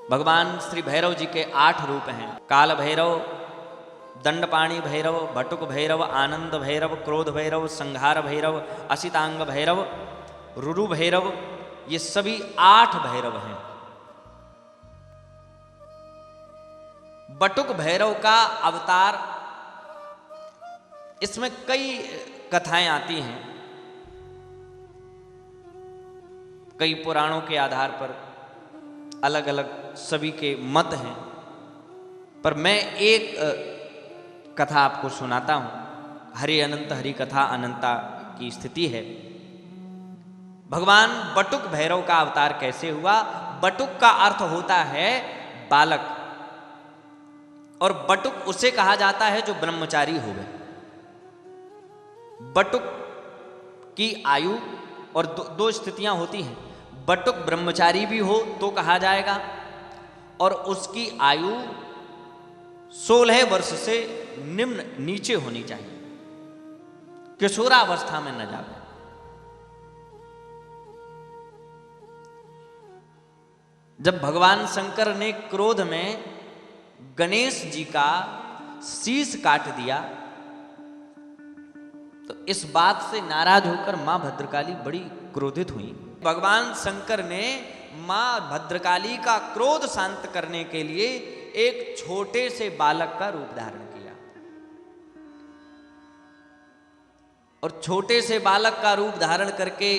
भगवान श्री भैरव जी के 8 रूप हैं। काल भैरव, दंडपाणी भैरव, भटुक भैरव, आनंद भैरव, क्रोध भैरव, संहार भैरव, असितांग भैरव, रुरु भैरव, ये सभी 8 भैरव हैं। बटुक भैरव का अवतार, इसमें कई कथाएं आती हैं, कई पुराणों के आधार पर अलग अलग सभी के मत हैं, पर मैं एक कथा आपको सुनाता हूं। हरि अनंत हरि कथा अनंता की स्थिति है। भगवान बटुक भैरव का अवतार कैसे हुआ? बटुक का अर्थ होता है बालक, और बटुक उसे कहा जाता है जो ब्रह्मचारी हो गए। बटुक की आयु और दो स्थितियां होती हैं। बटुक ब्रह्मचारी भी हो तो कहा जाएगा, और उसकी आयु 16 वर्ष से निम्न नीचे होनी चाहिए, किशोरावस्था में न जाए। जब भगवान शंकर ने क्रोध में गणेश जी का शीश काट दिया, तो इस बात से नाराज होकर मां भद्रकाली बड़ी क्रोधित हुई। भगवान शंकर ने मां भद्रकाली का क्रोध शांत करने के लिए एक छोटे से बालक का रूप धारण किया, और छोटे से बालक का रूप धारण करके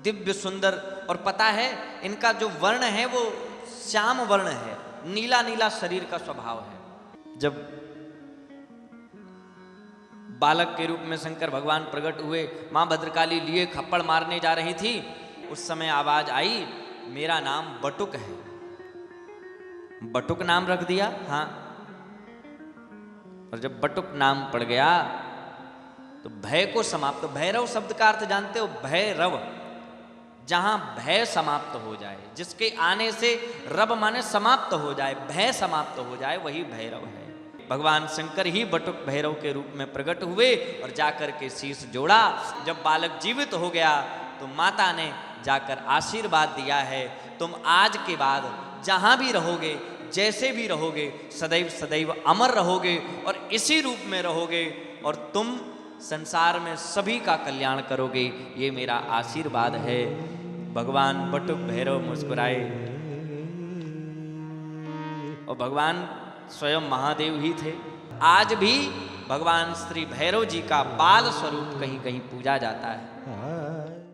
दिव्य सुंदर, और पता है इनका जो वर्ण है वो श्याम वर्ण है, नीला नीला शरीर का स्वभाव है। जब बालक के रूप में शंकर भगवान प्रकट हुए, मां भद्रकाली लिए खप्पड़ मारने जा रही थी, उस समय आवाज आई, मेरा नाम बटुक है। बटुक नाम रख दिया। हाँ, और जब बटुक नाम पड़ गया तो भय को समाप्त, भैरव शब्द का अर्थ जानते हो? भैरव, जहां भय समाप्त हो जाए, जिसके आने से रब माने समाप्त हो जाए, भय समाप्त हो जाए, वही भैरव है। भगवान शंकर ही बटुक भैरव के रूप में प्रकट हुए और जाकर के शीश जोड़ा। जब बालक जीवित हो गया तो माता ने जाकर आशीर्वाद दिया है, तुम आज के बाद जहां भी रहोगे, जैसे भी रहोगे, सदैव सदैव अमर रहोगे और इसी रूप में रहोगे, और तुम संसार में सभी का कल्याण करोगे, ये मेरा आशीर्वाद है। भगवान बटुक भैरव मुस्कुराए, और भगवान स्वयं महादेव ही थे। आज भी भगवान श्री भैरव जी का बाल स्वरूप कहीं कहीं पूजा जाता है।